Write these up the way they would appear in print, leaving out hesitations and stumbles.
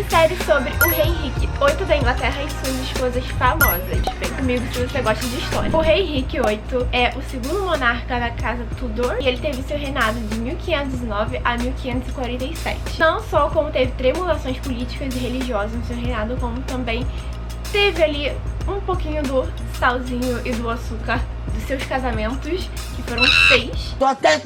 série sobre o rei Henrique VIII da Inglaterra e suas esposas famosas. Vem comigo se você gosta de história. O rei Henrique VIII é o segundo monarca da casa Tudor e ele teve seu reinado de 1509 a 1547. Não só como teve tribulações políticas e religiosas no seu reinado, como também teve ali um pouquinho do salzinho e do açúcar dos seus casamentos, que foram 6. Tô até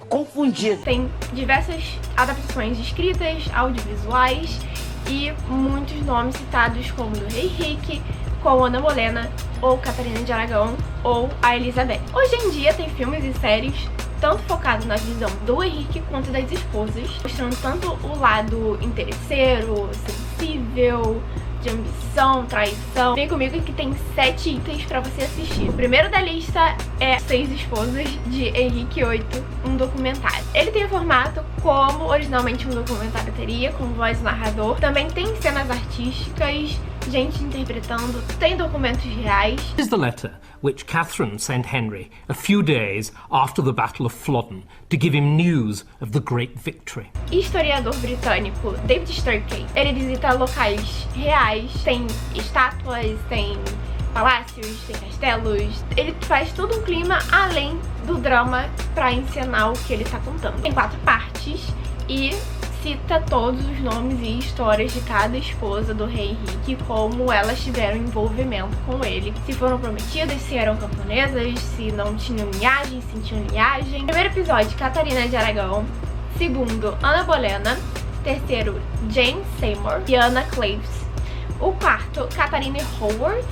confundido. Tem diversas adaptações escritas, audiovisuais e muitos nomes citados, como do rei Henrique, como Ana Bolena, ou Catarina de Aragão, ou a Elizabeth. Hoje em dia tem filmes e séries tanto focado na visão do Henrique quanto das esposas, mostrando tanto o lado interesseiro, sensível, de ambição, traição. Vem comigo que tem 7 itens pra você assistir. O primeiro da lista é 6 Esposas de Henrique VIII, um documentário. Ele tem o formato como originalmente um documentário teria, com voz do narrador. Também tem cenas artísticas, gente interpretando, tem documentos reais. This is the letter which Catherine sent Henry a few days after the Battle of Flodden to give him news of the great victory. Historiador britânico David Sturkey, ele visita locais reais, tem estátuas, tem palácios, tem castelos. Ele faz todo um clima além do drama para encenar o que ele tá contando. Tem 4 partes e cita todos os nomes e histórias de cada esposa do rei Henrique, como elas tiveram envolvimento com ele, se foram prometidas, se eram camponesas, se não tinham linhagem, se tinham linhagem. Primeiro episódio, Catarina de Aragão. Segundo, Ana Bolena. Terceiro, Jane Seymour e Anna Cleves. O quarto, Catarina Howard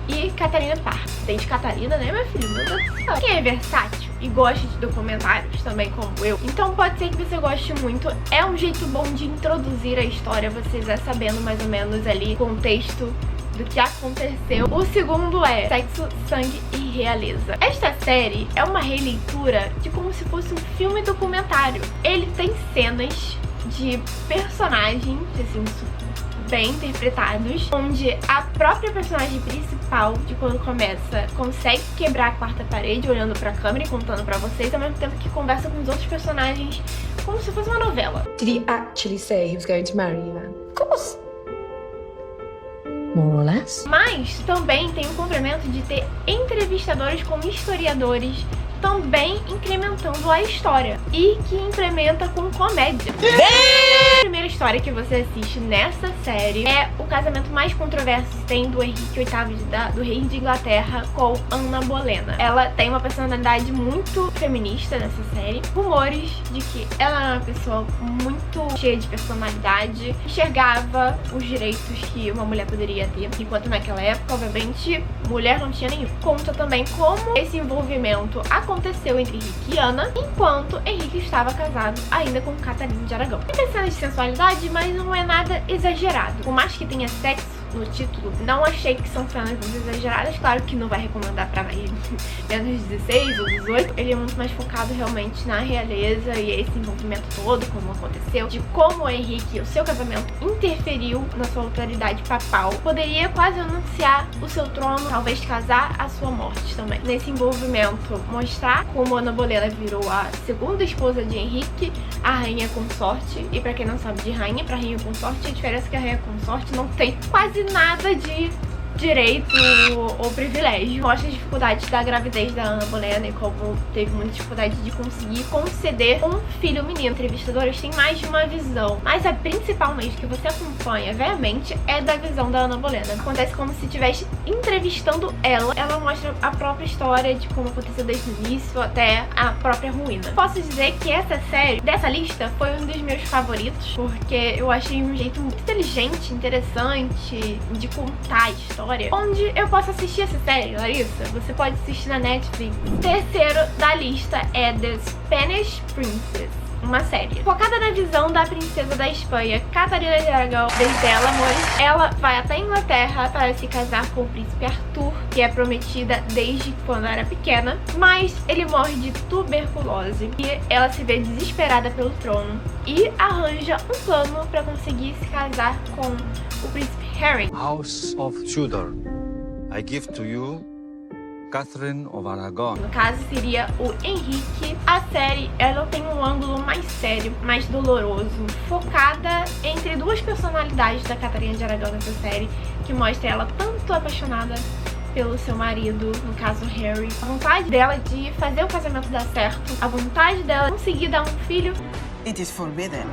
e Catarina Parr. Tem de Catarina, né, meu filho? Meu Deus do céu. Quem é versátil e gosta de documentários também, como eu, então pode ser que você goste muito. É um jeito bom de introduzir a história, você já sabendo mais ou menos ali o contexto do que aconteceu. O segundo é Sexo, Sangue e Realeza. Esta série é uma releitura de como se fosse um filme documentário. Ele tem cenas de personagens, assim, bem interpretados, onde a própria personagem principal, de quando começa, consegue quebrar a quarta parede olhando pra câmera e contando pra vocês, ao mesmo tempo que conversa com os outros personagens como se fosse uma novela. Did he actually say he was going to marry you, Anne? Of course. More or less. Mas também tem um complemento de ter entrevistadores como historiadores, também incrementando a história e que implementa com comédia. A primeira história que você assiste nessa série é o casamento mais controverso que tem do Henrique VIII, do rei de Inglaterra, com Ana Bolena. Ela tem uma personalidade muito feminista nessa série, rumores de que ela era uma pessoa muito cheia de personalidade, enxergava os direitos que uma mulher poderia ter, enquanto naquela época, obviamente, mulher não tinha nenhum. Conta também como esse envolvimento aconteceu entre Henrique e Ana, enquanto Henrique estava casado ainda com Catarina de Aragão. Tem cenas de sensualidade, mas não é nada exagerado. Por mais que tenha sexo no título, não achei que são cenas muito exageradas. Claro que não vai recomendar pra menos de 16 ou 18. Ele é muito mais focado realmente na realeza e esse envolvimento todo, como aconteceu, de como o Henrique, o seu casamento, interferiu na sua autoridade papal. Poderia quase anunciar o seu trono, talvez casar a sua morte também. Nesse envolvimento, mostrar como Ana Bolena virou a segunda esposa de Henrique, a rainha consorte. E pra quem não sabe de rainha pra rainha consorte, a diferença é que a rainha consorte não tem quase nada de direito ou privilégio. Mostra as dificuldades da gravidez da Ana Bolena e como teve muita dificuldade de conseguir conceder um filho menino. Entrevistadores têm mais de uma visão, mas a principal mesmo que você acompanha veemente é da visão da Ana Bolena. Acontece como se estivesse entrevistando ela. Ela mostra a própria história de como aconteceu desde o início até a própria ruína. Posso dizer que essa série, dessa lista, foi um dos meus favoritos, porque eu achei um jeito muito inteligente, interessante de contar a história, onde eu posso assistir essa série, Larissa. Você pode assistir na Netflix. Terceiro da lista é The Spanish Princess, uma série focada na visão da princesa da Espanha, Catarina de Aragão. Desde ela, amores, ela vai até a Inglaterra para se casar com o príncipe Arthur, que é prometida desde quando era pequena, mas ele morre de tuberculose e ela se vê desesperada pelo trono e arranja um plano para conseguir se casar com o príncipe Harry. House of Tudor, I give to you Catherine of Aragon. No caso, seria o Henrique. A série, ela tem um ângulo mais sério, mais doloroso, focada entre duas personalidades da Catarina de Aragão nessa série, que mostra ela tanto apaixonada pelo seu marido, no caso Harry, a vontade dela de fazer o casamento dar certo, a vontade dela de conseguir dar um filho. It is forbidden.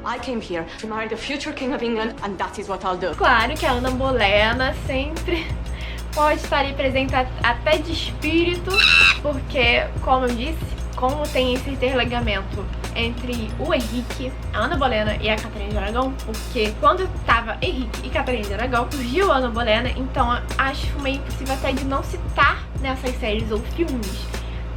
I came here to marry the future King of England, and that is what I'll do. Claro que a Ana Bolena sempre pode estar ali presente até de espírito, porque, como eu disse, como tem esse interligamento entre o Henrique, a Ana Bolena e a Catarina de Aragão, porque quando tava Henrique e Catarina de Aragão, surgiu a Ana Bolena, então acho meio impossível até de não citar nessas séries ou filmes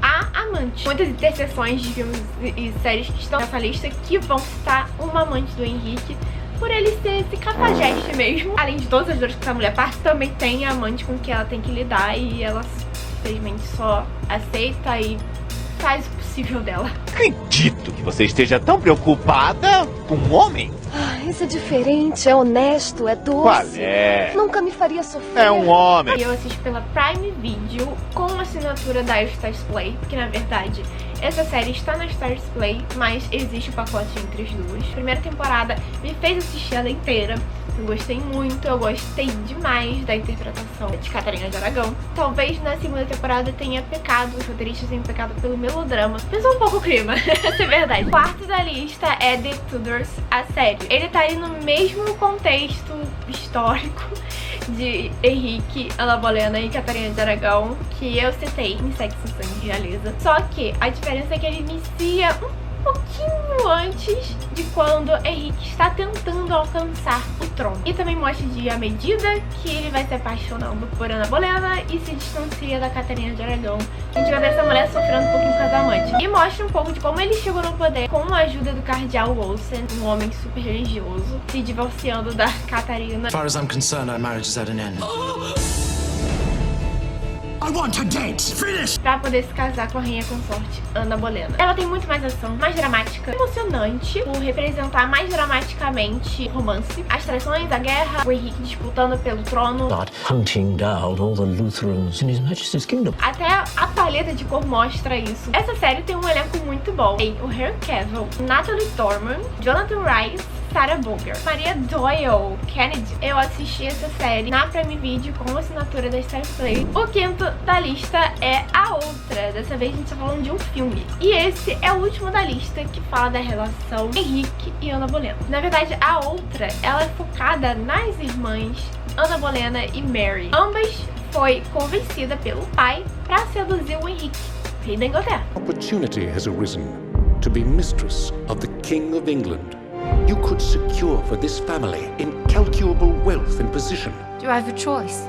a amante. Muitas interseções de filmes e séries que estão nessa lista que vão citar uma amante do Henrique, por ele ser esse cafajeste mesmo. Além de todas as dores que essa mulher passa, também tem a amante com que ela tem que lidar e ela simplesmente só aceita e faz o possível dela. Acredito que você esteja tão preocupada com um homem. Isso é diferente, é honesto, é doce. Qual é? Nunca me faria sofrer. É um homem. E eu assisto pela Prime Video com a assinatura da Stars Play, porque na verdade essa série está na Stars Play, mas existe o pacote entre as duas. A primeira temporada me fez assistir ela inteira. Eu gostei muito, eu gostei demais da interpretação de Catarina de Aragão. Talvez na segunda temporada tenha pecado, os roteiristas tenham pecado pelo melodrama. Pesou um pouco o clima, essa é verdade. O quarto da lista é The Tudors, a série. Ele tá aí no mesmo contexto histórico de Henrique, Ana Bolena e Catarina de Aragão, que eu citei em Sexo, Sangue e Realeza. Só que a diferença é que ele inicia um pouquinho antes de quando Henrique está tentando alcançar o trono. E também mostra de à medida que ele vai se apaixonando por Ana Bolena e se distancia da Catarina de Aragão. A gente vai ver essa mulher sofrendo um pouquinho com as amantes. E mostra um pouco de como ele chegou no poder com a ajuda do cardeal Wolsey, um homem super religioso, se divorciando da Catarina. As far as I'm concerned, our marriage is at an end. I want her dead. Finish. Pra poder se casar com a rainha consorte Ana Bolena. Ela tem muito mais ação, mais dramática, emocionante, por representar mais dramaticamente o romance, as traições, a guerra, o Henrique disputando pelo trono, hunting down all the Lutherans in His Majesty's kingdom. até a paleta de cor mostra isso. Essa série tem um elenco muito bom. Tem o Henry Cavill, Natalie Dormer, Jonathan Rice, Sarah Bogart, Maria Doyle, Kennedy. Eu assisti essa série na Prime Video com a assinatura da Star Play. O quinto da lista é A Outra. Dessa vez a gente tá falando de um filme. E esse é o último da lista que fala da relação Henrique e Ana Bolena. Na verdade, A Outra, ela é focada nas irmãs Ana Bolena e Mary. Ambas foi convencida pelo pai para seduzir o Henrique, rei da Inglaterra. Opportunity has arisen to be mistress of the King of England. You could secure for this family incalculable wealth and position. Do I have a choice?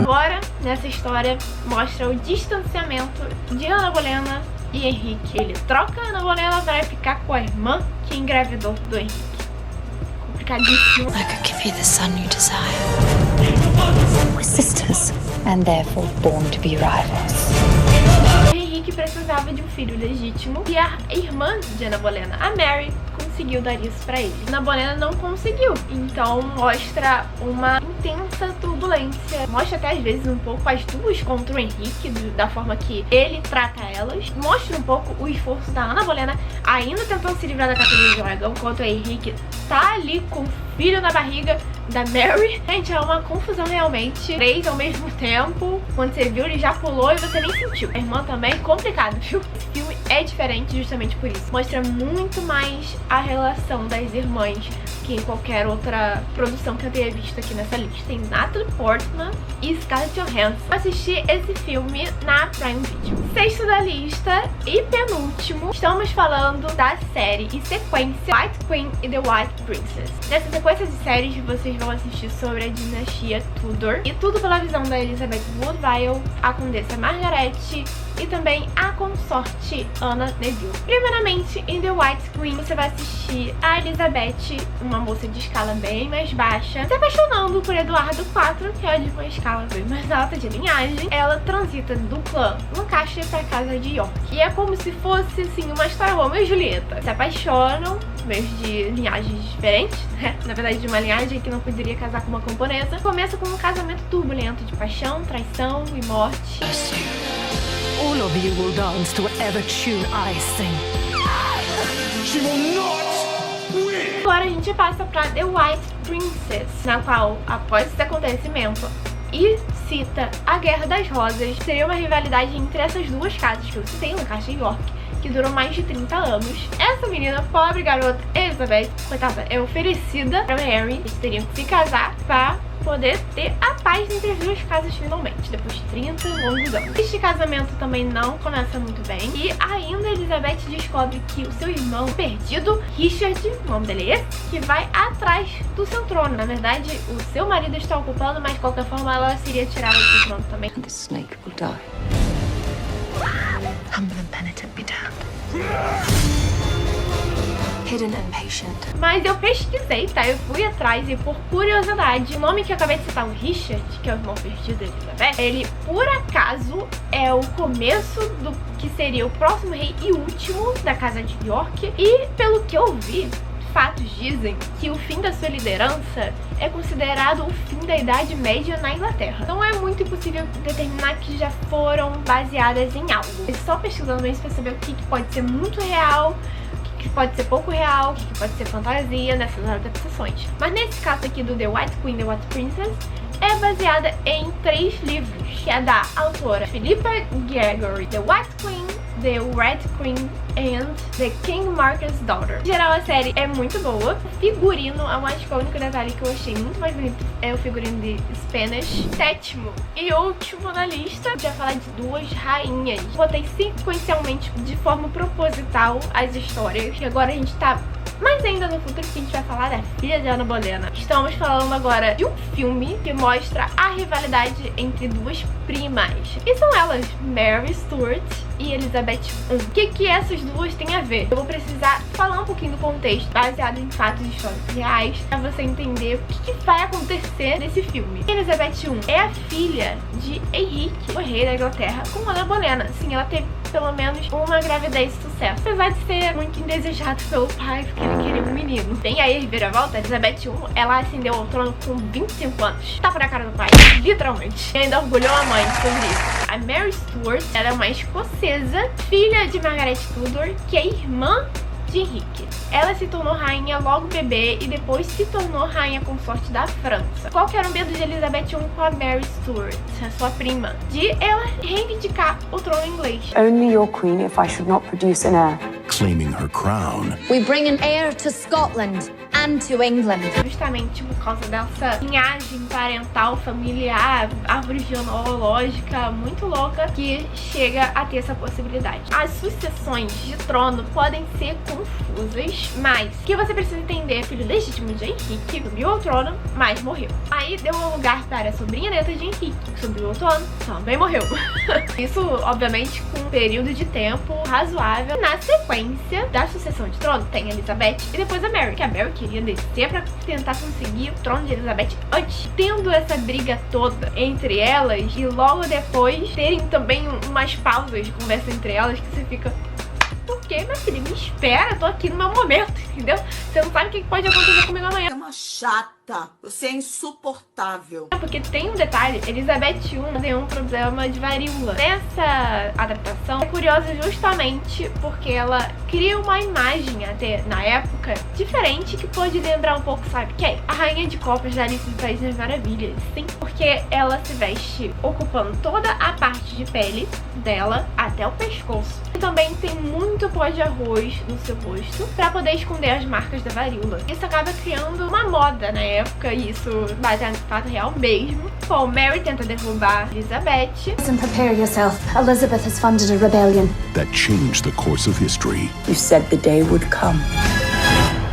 Agora, nessa história, mostra o distanciamento de Ana Bolena e Henrique. Ele troca a Ana Bolena para ficar com a irmã que engravidou do Henrique. Complicadíssimo. I could give you the son you desire. We're sisters, and therefore born to be rivals. Henrique precisava de um filho legítimo e a irmã de Ana Bolena, a Mary, conseguiu dar isso pra ele. Ana Bolena não conseguiu, então mostra uma intensa turbulência. Mostra até às vezes um pouco as duas contra o Henrique, da forma que ele trata elas. Mostra um pouco o esforço da Ana Bolena ainda tentando se livrar da Catarina de Aragão, enquanto o Henrique tá ali com o filho na barriga da Mary. Gente, é uma confusão realmente. 3 ao mesmo tempo. Quando você viu, ele já pulou e você nem sentiu. A irmã também, complicado, viu? Esse filme é diferente justamente por isso. Mostra muito mais a relação das irmãs que em qualquer outra produção que eu tenha visto aqui nessa lista. Tem Natalie Portman e Scarlett Johansson. Eu assisti esse filme na Prime Video. Sexto da lista e penúltimo, estamos falando da série e sequência White Queen e The White Princess. Nessa sequência de séries, vocês vão assistir sobre a dinastia Tudor e tudo pela visão da Elizabeth Woodville, a Condessa Margaret e também a consorte Anna Neville. Primeiramente, em The White Queen, você vai assistir a Elizabeth, uma moça de escala bem mais baixa, se apaixonando por Eduardo IV, que é de uma escala bem mais alta de linhagem. Ela transita do clã Lancaster para a casa de York. E é como se fosse, assim, uma história Romeu e Julieta. Se apaixonam, mesmo de linhagens diferentes, né? Na verdade, de uma linhagem que não poderia casar com uma camponesa. Começa com um casamento turbulento de paixão, traição e morte. All of you will dance to whatever tune I sing. She will not win! Agora a gente passa pra The White Princess, na qual, após esse acontecimento, e cita a Guerra das Rosas, seria uma rivalidade entre essas duas casas que eu citei, Lancaster e York, que durou mais de 30 anos. Essa menina, pobre garota Elizabeth, coitada, é oferecida para Harry. Eles teriam que se casar para poder ter a paz entre as duas casas finalmente, depois de 30 longos anos. Este casamento também não começa muito bem, e ainda Elizabeth descobre que o seu irmão perdido, Richard, o nome dele é esse, que vai atrás do seu trono. Na verdade, o seu marido está ocupando, mas de qualquer forma ela seria tirada do trono também. The snake will die. Humble and penitent be damned. Hidden and patient. Mas eu pesquisei, tá? Eu fui atrás e, por curiosidade, o nome que eu acabei de citar, o Richard, que é o irmão perdido da Elizabeth, ele, por acaso, é o começo do que seria o próximo rei e último da casa de York. E, pelo que eu vi, fatos dizem que o fim da sua liderança é considerado o fim da Idade Média na Inglaterra. Então é muito impossível determinar que já foram baseadas em algo. É só pesquisando mesmo pra saber o que pode ser muito real, o que pode ser pouco real, o que pode ser fantasia nessas adaptações. Mas nesse caso aqui do The White Queen, The White Princess, é baseada em 3 livros, que é da autora Philippa Gregory, The White Queen, The Red Queen and The King Marcus Daughter. Em geral, a série é muito boa. O figurino, eu acho que o único detalhe que eu achei muito mais bonito é o figurino de Spanish. Sétimo e último na lista, já falar de 2 rainhas. Botei sequencialmente, de forma proposital, as histórias. E agora a gente tá mais ainda no futuro, que a gente vai falar da filha de Ana Bolena. Estamos falando agora de um filme que mostra a rivalidade entre 2 primas. E são elas, Mary Stuart e Elizabeth I. O que essas duas têm a ver? Eu vou precisar falar um pouquinho do contexto, baseado em fatos históricos reais, pra você entender o que vai acontecer nesse filme. Elizabeth I é a filha de Henrique, o rei da Inglaterra, com Ana Bolena. Sim, ela teve pelo menos uma gravidez de sucesso, apesar de ser muito indesejado pelo pai, porque ele queria um menino. Tem aí a reviravolta, Elizabeth I, ela ascendeu ao trono com 25 anos. Tapa na cara do pai, literalmente. E ainda orgulhou a mãe sobre isso. A Mary Stuart, ela é uma escocesa, filha de Margaret Tudor, que é irmã de Henrique. Ela se tornou rainha logo bebê e depois se tornou rainha consorte da França. Qual que era o medo de Elizabeth I com a Mary Stuart, a sua prima? De ela reivindicar o trono inglês. Only your queen if I should not produce an heir. Claiming her crown. We bring an heir to Scotland and to England. Justamente por causa dessa linhagem parental, familiar, árvore genealógica muito louca, que chega a ter essa possibilidade. As sucessões de trono podem ser confusas, mas o que você precisa entender: filho legítimo de Henrique, subiu ao trono, mas morreu. Aí deu lugar para a sobrinha neta de Henrique, que subiu ao trono, também morreu. Isso, obviamente, com um período de tempo razoável. Na sequência da sucessão de trono, tem Elizabeth e depois a Mary, que a Mary queria descer pra tentar conseguir o trono de Elizabeth antes. Tendo essa briga toda entre elas, e logo depois terem também umas pausas de conversa entre elas, que você fica: por que, minha filha? Me espera, eu tô aqui no meu momento, entendeu? Você não sabe o que pode acontecer comigo amanhã. É uma chata, você é insuportável. Porque tem um detalhe: Elizabeth I tem um problema de varíola. Nessa adaptação é curiosa justamente porque ela cria uma imagem, até na época, diferente, que pode lembrar um pouco, sabe, que é a Rainha de Copas da Alice do País das Maravilhas. Sim, porque ela se veste ocupando toda a parte de pele dela até o pescoço. E também tem muito pó de arroz no seu rosto pra poder esconder as marcas da varíola. Isso acaba criando uma moda na época, e isso baseado no fato real mesmo. Bom, Mary tenta derrubar Elizabeth. Listen, prepare yourself. Elizabeth has funded a rebellion. That changed the course of history. You said the day would come,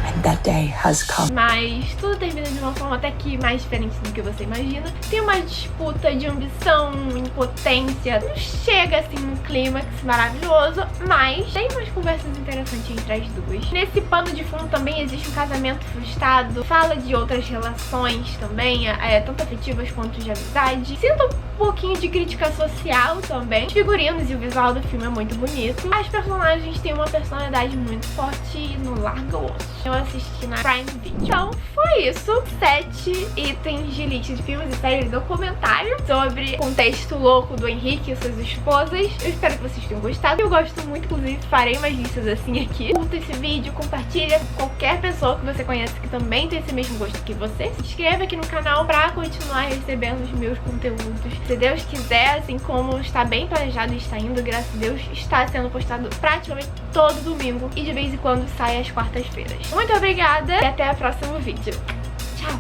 and That day has come. Mas tudo termina de uma forma até que mais diferente do que você imagina. Tem uma disputa de ambição, impotência. Não chega assim num clímax maravilhoso, mas tem umas conversas interessantes entre as duas. Nesse pano de fundo também existe um casamento frustrado. Fala de outras relações também, tanto afetivas quanto de amizade. Sinto um pouquinho de crítica social também. Os figurinos e o visual do filme é muito bonito. As personagens têm uma personalidade muito forte e não larga o osso. Eu assisti na Prime Video. Então foi isso. 7 itens de lista de filmes e séries documentário sobre o contexto louco do Henrique e suas esposas. Eu espero que vocês tenham gostado. Eu gosto muito, inclusive farei mais listas assim aqui. Curta esse vídeo, compartilha com qualquer pessoa que você conhece que também tem esse mesmo gosto que você. Se inscreva aqui no canal pra continuar recebendo os meus conteúdos. Se Deus quiser, assim como está bem planejado e está indo, graças a Deus, está sendo postado praticamente todo domingo e de vez em quando sai às quartas-feiras. Muito obrigada e até o próximo vídeo. Tchau!